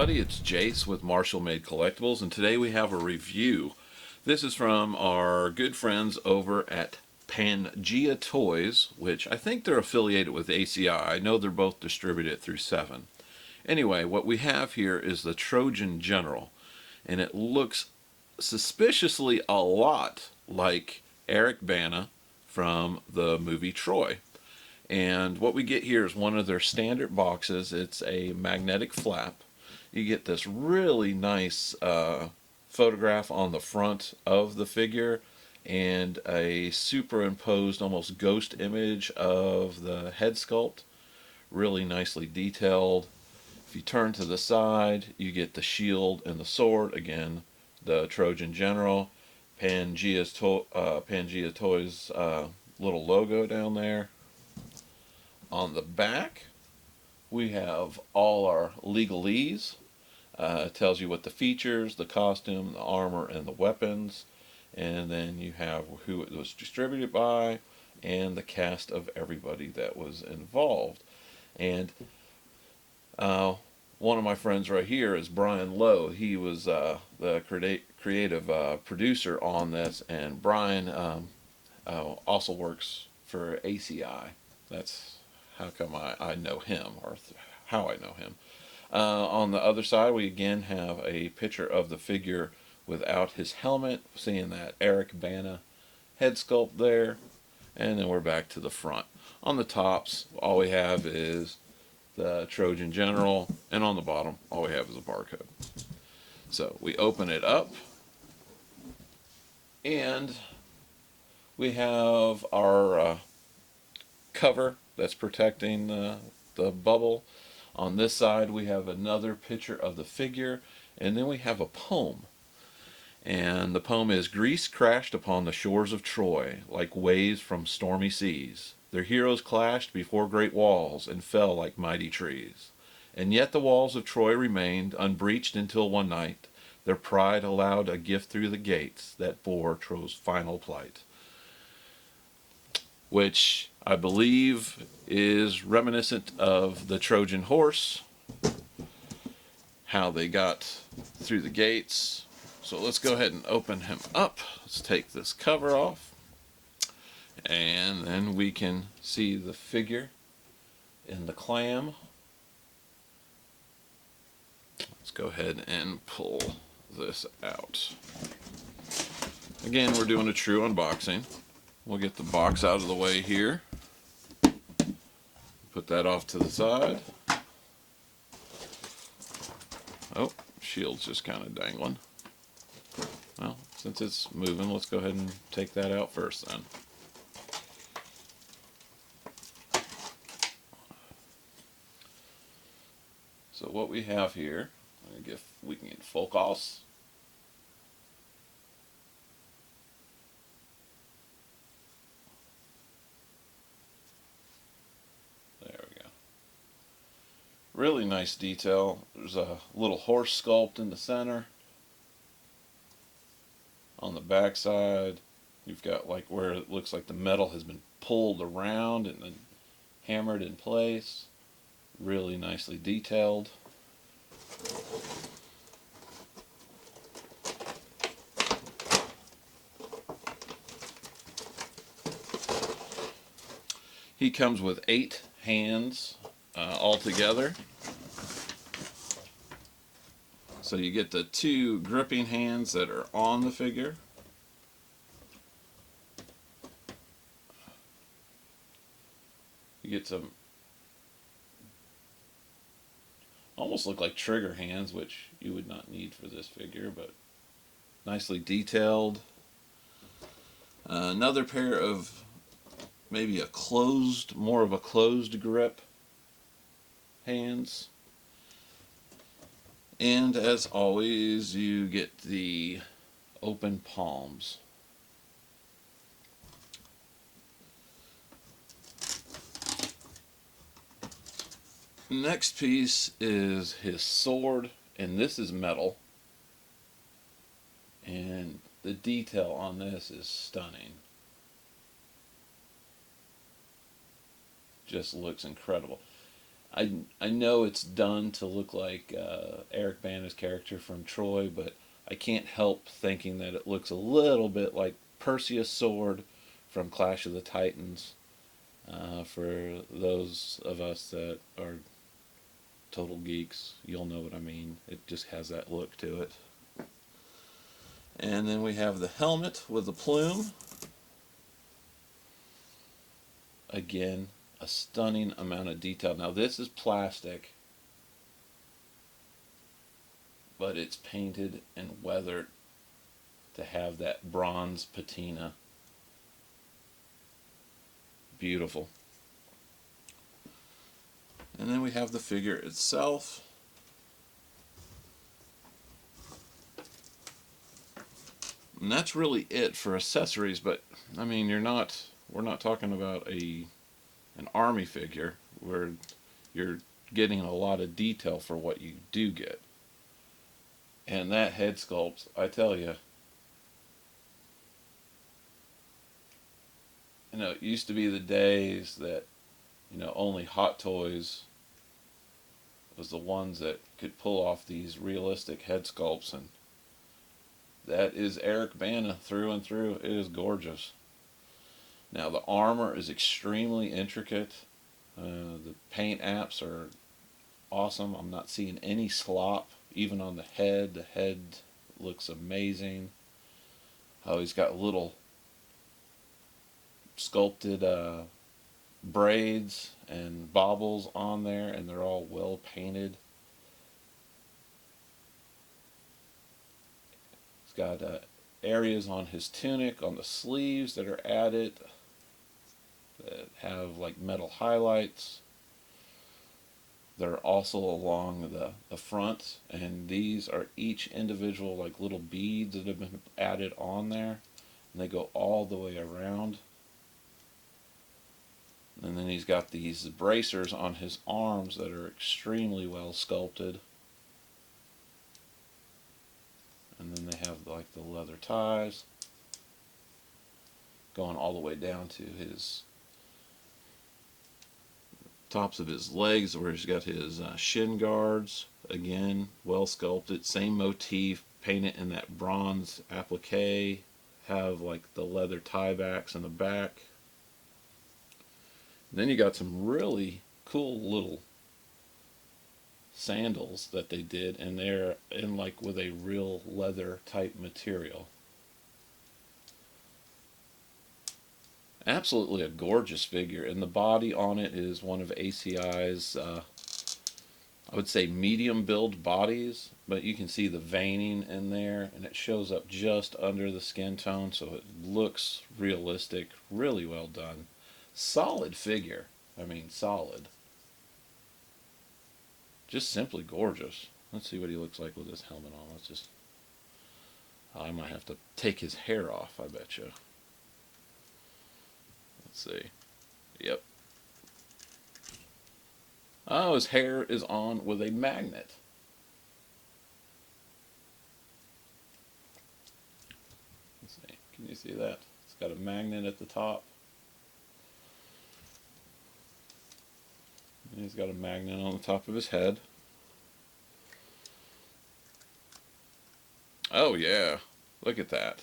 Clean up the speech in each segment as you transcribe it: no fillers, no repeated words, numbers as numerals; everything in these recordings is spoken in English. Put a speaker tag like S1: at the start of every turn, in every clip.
S1: everybody, it's Jase with Marshall Made Collectibles, and today we have a review. This is from our good friends over at Pangaea Toys, which I think they're affiliated with ACI. I know they're both distributed through 7. Anyway, what we have here is the Trojan General, and it looks suspiciously a lot like Eric Bana from the movie Troy. And what we get here is one of their standard boxes. It's a magnetic flap. You get this really nice photograph on the front of the figure and a superimposed almost ghost image of the head sculpt. Really nicely detailed. If you turn to the side, you get the shield and the sword. Again, the Trojan General. Pangaea Toys little logo down there. On the back, we have all our legalese. It tells you what the features, the costume, the armor, and the weapons. And then you have who it was distributed by and the cast of everybody that was involved. And one of my friends right here is Brian Lowe. He was the creative producer on this, and Brian also works for ACI. That's how come I know him, or how I know him. On the other side, we again have a picture of the figure without his helmet, seeing that Eric Bana head sculpt there, and then we're back to the front. On the tops, all we have is the Trojan General, and on the bottom, all we have is a barcode. So we open it up, and we have our cover that's protecting the bubble. On this side we have another picture of the figure, and then we have a poem. And the poem is, "Greece crashed upon the shores of Troy like waves from stormy seas. Their heroes clashed before great walls and fell like mighty trees. And yet the walls of Troy remained unbreached until one night their pride allowed a gift through the gates that bore Troy's final plight." Which I believe is reminiscent of the Trojan horse, how they got through the gates. So let's go ahead and open him up. Let's take this cover off, and then we can see the figure in the clam. Let's go ahead and pull this out. Again, we're doing a true unboxing. We'll get the box out of the way here. Put that off to the side. Oh, shield's just kind of dangling. Well, since it's moving, let's go ahead and take that out first then. So what we have here, we can get focus. Really nice detail. There's a little horse sculpt in the center. On the back side, you've got like where it looks like the metal has been pulled around and then hammered in place. Really nicely detailed. He comes with 8 hands altogether. So you get the 2 gripping hands that are on the figure. You get some almost look like trigger hands, which you would not need for this figure, but nicely detailed. Another pair of maybe more of a closed grip hands. And as always, you get the open palms. Next piece is his sword, and this is metal. And the detail on this is stunning. Just looks incredible. I know it's done to look like Eric Bana's character from Troy, but I can't help thinking that it looks a little bit like Perseus' sword from Clash of the Titans. For those of us that are total geeks, you'll know what I mean. It just has that look to it. And then we have the helmet with the plume. Again, a stunning amount of detail. Now this is plastic, but it's painted and weathered to have that bronze patina. Beautiful. And then we have the figure itself. And that's really it for accessories, but I mean, we're not talking about an army figure where you're getting a lot of detail for what you do get. And that head sculpt, I tell you, it used to be the days that, only Hot Toys was the ones that could pull off these realistic head sculpts, and that is Eric Bana through and through. It is gorgeous. Now the armor is extremely intricate. The paint apps are awesome. I'm not seeing any slop, even on the head. The head looks amazing. Oh, he's got little sculpted braids and baubles on there, and they're all well painted. He's got areas on his tunic, on the sleeves that are added, that have like metal highlights. They're also along the front, and these are each individual like little beads that have been added on there, and they go all the way around. And then he's got these bracers on his arms that are extremely well sculpted. And then they have like the leather ties going all the way down to his tops of his legs, where he's got his shin guards. Again, well sculpted, same motif, painted in that bronze applique. Have like the leather tie backs in the back. And then you got some really cool little sandals that they did, and they're in like with a real leather type material. Absolutely a gorgeous figure, and the body on it is one of ACI's, I would say, medium build bodies, but you can see the veining in there, and it shows up just under the skin tone, so it looks realistic, really well done. Solid figure. I mean, solid. Just simply gorgeous. Let's see what he looks like with his helmet on. Let's just... I might have to take his hair off, I bet you. Let's see. Yep. Oh, his hair is on with a magnet. Let's see. Can you see that? It's got a magnet at the top. And he's got a magnet on the top of his head. Oh yeah, look at that.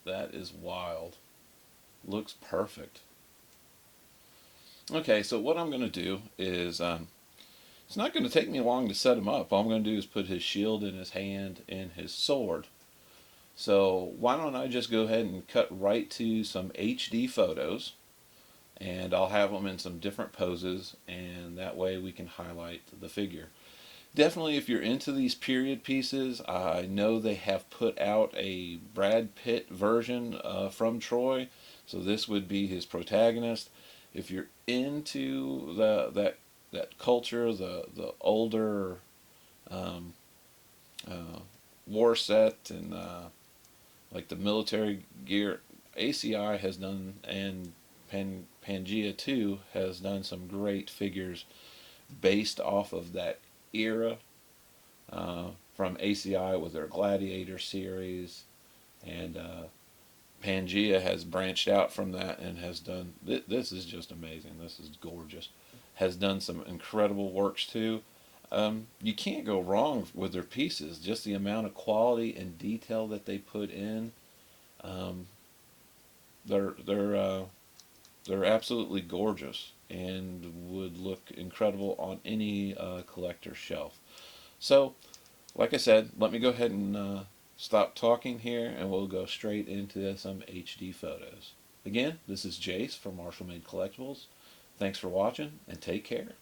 S1: That is wild. Looks perfect. Okay, so what I'm going to do is, it's not going to take me long to set him up. All I'm going to do is put his shield in his hand and his sword. So why don't I just go ahead and cut right to some HD photos, and I'll have them in some different poses, and that way we can highlight the figure. Definitely, if you're into these period pieces, I know they have put out a Brad Pitt version from Troy, so this would be his protagonist. If you're into that culture, the older war set and like the military gear, ACI has done, and Pangaea too has done some great figures based off of that era, from ACI with their Gladiator series, And Pangaea has branched out from that and has done, this is just amazing. This is gorgeous. Has done some incredible works too. You can't go wrong with their pieces. Just the amount of quality and detail that they put in. Um, they're they're uh, they're absolutely gorgeous and would look incredible on any collector's shelf. So, like I said, let me go ahead and stop talking here, and we'll go straight into some HD photos. Again, this is Jase from Marshall Made Collectibles. Thanks for watching, and take care.